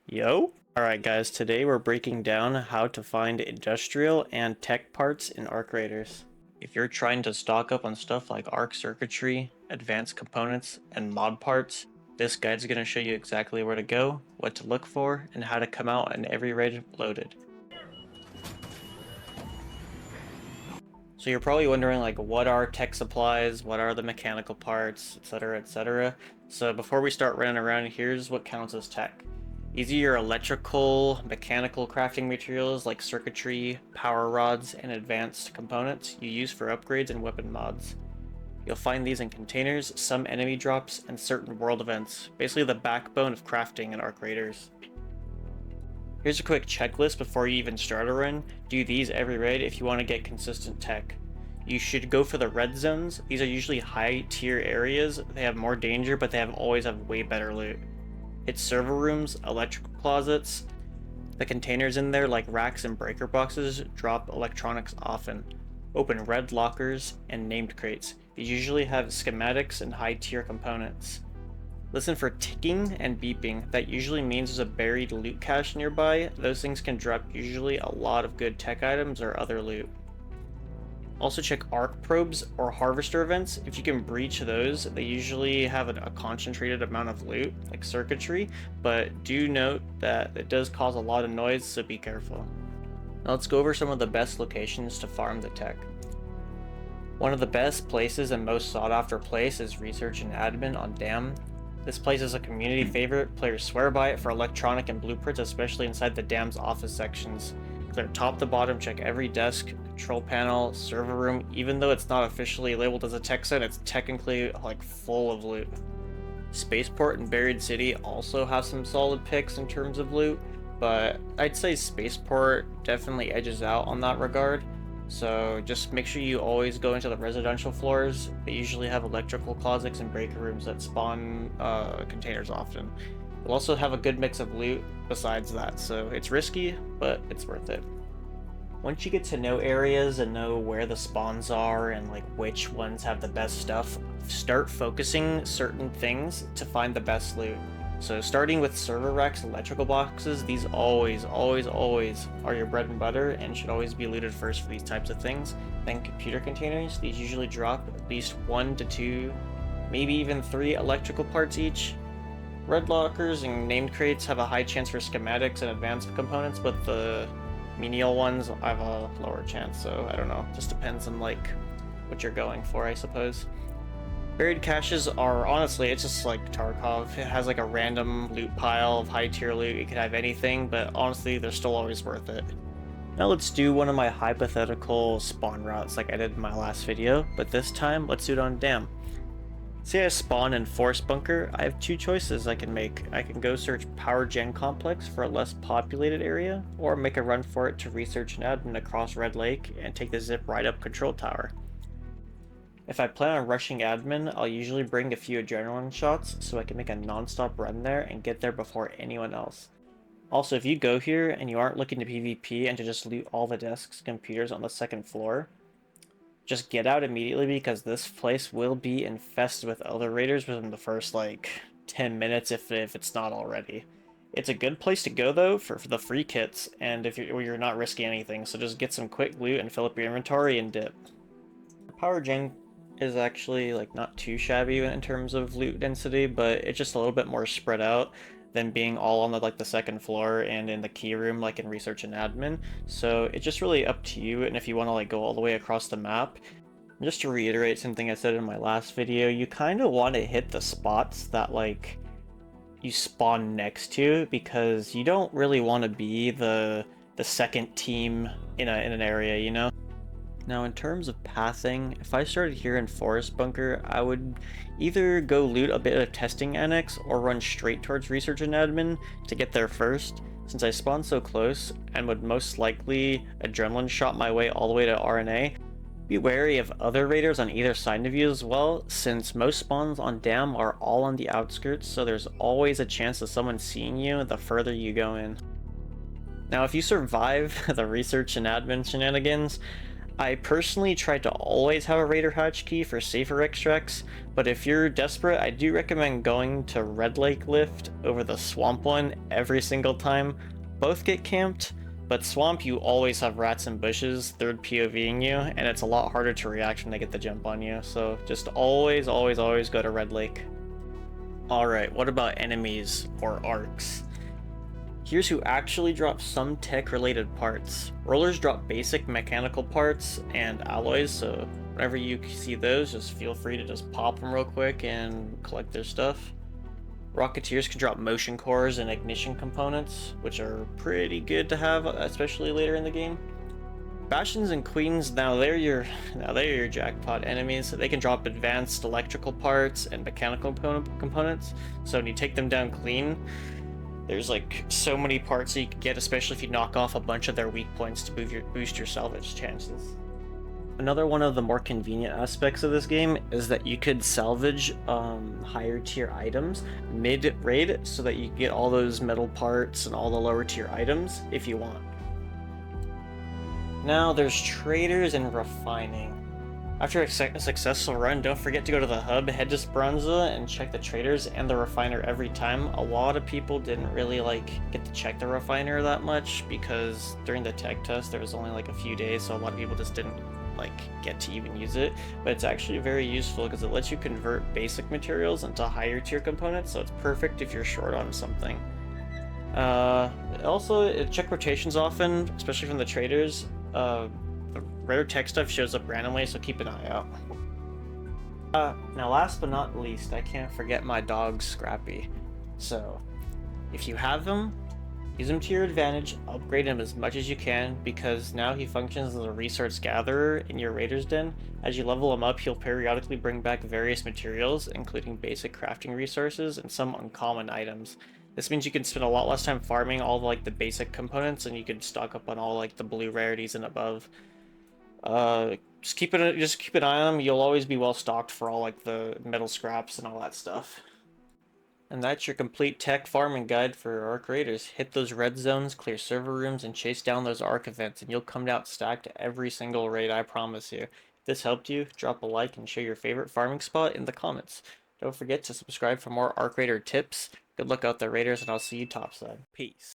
Yo! Alright guys, today we're breaking down how to find industrial and tech parts in arcraiders. If you're trying to stock up on stuff like arc circuitry, advanced components, and mod parts, this guide's going to show you exactly where to go, what to look for, and how to come out in every raid loaded. So you're probably wondering like what are tech supplies, what are the mechanical parts, etc, etc. So before we start running around, here's what counts as tech. These are your electrical, mechanical crafting materials like circuitry, power rods, and advanced components you use for upgrades and weapon mods. You'll find these in containers, some enemy drops, and certain world events, basically the backbone of crafting in arcraiders. Here's a quick checklist before you even start a run. Do these every raid if you want to get consistent tech. You should go for the red zones. These are usually high tier areas. They have more danger, but they always have way better loot. Hit server rooms, electrical closets. The containers in there, like racks and breaker boxes, drop electronics often. Open red lockers and named crates. These usually have schematics and high tier components. Listen for ticking and beeping. That usually means there's a buried loot cache nearby. Those things can drop usually a lot of good tech items or other loot. Also check arc probes or harvester events. If you can breach those, they usually have a concentrated amount of loot, like circuitry, but do note that it does cause a lot of noise, so be careful. Now let's go over some of the best locations to farm the tech. One of the best places and most sought after place is Research and Admin on Dam. This place is a community favorite. Players swear by it for electronic and blueprints, especially inside the Dam's office sections. Clear top to bottom, check every desk, control panel, server room. Even though it's not officially labeled as a tech zone, it's technically like full of loot. Spaceport and Buried City also have some solid picks in terms of loot, but I'd say Spaceport definitely edges out on that regard. So just make sure you always go into the residential floors. They usually have electrical closets and breaker rooms that spawn containers often. They'll also have a good mix of loot besides that, so it's risky, but it's worth it. Once you get to know areas and know where the spawns are and like which ones have the best stuff, start focusing certain things to find the best loot. So starting with server racks, electrical boxes, these always are your bread and butter and should always be looted first for these types of things. Then computer containers, these usually drop at least 1 to 2, maybe even 3 electrical parts each. Red lockers and named crates have a high chance for schematics and advanced components, but the menial ones have a lower chance, so I don't know. Just depends on like what you're going for, I suppose. Buried caches are, honestly, it's just like Tarkov. It has like a random loot pile of high tier loot. It could have anything, but honestly, they're still always worth it. Now let's do one of my hypothetical spawn routes like I did in my last video, but this time, let's do it on Dam. Say I spawn in Forest Bunker, I have 2 choices I can make. I can go search Power Gen Complex for a less populated area, or make a run for it to Research and Admin across Red Lake and take the zip right up Control Tower. If I plan on rushing admin, I'll usually bring a few adrenaline shots so I can make a non-stop run there and get there before anyone else. Also, if you go here and you aren't looking to PvP and to just loot all the desks and computers on the 2nd floor, just get out immediately because this place will be infested with other raiders within the first like 10 minutes if it's not already. It's a good place to go though for the free kits and if you're not risking anything, so just get some quick loot and fill up your inventory and dip. Power Gen is actually like not too shabby in terms of loot density, but it's just a little bit more spread out than being all on the 2nd floor and in the key room like in Research and Admin. So it's just really up to you, and if you want to like go all the way across the map. Just to reiterate something I said in my last video, you kind of want to hit the spots that like you spawn next to, because you don't really want to be the second team in an area, you know? Now in terms of pathing, if I started here in Forest Bunker, I would either go loot a bit of Testing Annex or run straight towards Research and Admin to get there first, since I spawned so close and would most likely adrenaline shot my way all the way to RNA. Be wary of other raiders on either side of you as well, since most spawns on Dam are all on the outskirts, so there's always a chance of someone seeing you the further you go in. Now if you survive the Research and Admin shenanigans, I personally try to always have a Raider hatch key for safer extracts, but if you're desperate, I do recommend going to Red Lake Lift over the Swamp one every single time. Both get camped, but Swamp you always have rats and bushes third POVing you, and it's a lot harder to react when they get the jump on you, so just always, always, always go to Red Lake. Alright, what about enemies or arcs? Here's who actually drops some tech-related parts. Rollers drop basic mechanical parts and alloys, so whenever you see those, just feel free to just pop them real quick and collect their stuff. Rocketeers can drop motion cores and ignition components, which are pretty good to have, especially later in the game. Bastions and Queens, now they're your jackpot enemies. They can drop advanced electrical parts and mechanical components, so when you take them down clean, there's like so many parts that you can get, especially if you knock off a bunch of their weak points to boost your salvage chances. Another one of the more convenient aspects of this game is that you could salvage higher tier items mid-raid so that you get all those metal parts and all the lower tier items if you want. Now there's traders and refining. After a successful run, don't forget to go to the hub, head to Speranza, and check the traders and the refiner every time. A lot of people didn't really get to check the refiner that much because during the tech test there was only a few days, so a lot of people just didn't get to even use it. But it's actually very useful because it lets you convert basic materials into higher tier components, so it's perfect if you're short on something. Also, check rotations often, especially from the traders. The rare tech stuff shows up randomly, so keep an eye out. Now last but not least, I can't forget my dog Scrappy. So, if you have him, use him to your advantage, upgrade him as much as you can, because now he functions as a resource gatherer in your Raider's Den. As you level him up, he'll periodically bring back various materials, including basic crafting resources and some uncommon items. This means you can spend a lot less time farming all the basic components, and you can stock up on all the blue rarities and above. Just keep an eye on them. You'll always be well stocked for all the metal scraps and all that stuff. And that's your complete tech farming guide for arcraiders. Hit those red zones, clear server rooms, and chase down those arc events, and you'll come out stacked every single raid, I promise you. If this helped you, drop a like and share your favorite farming spot in the comments. Don't forget to subscribe for more arcraider tips. Good luck out there, raiders, and I'll see you topside. Peace.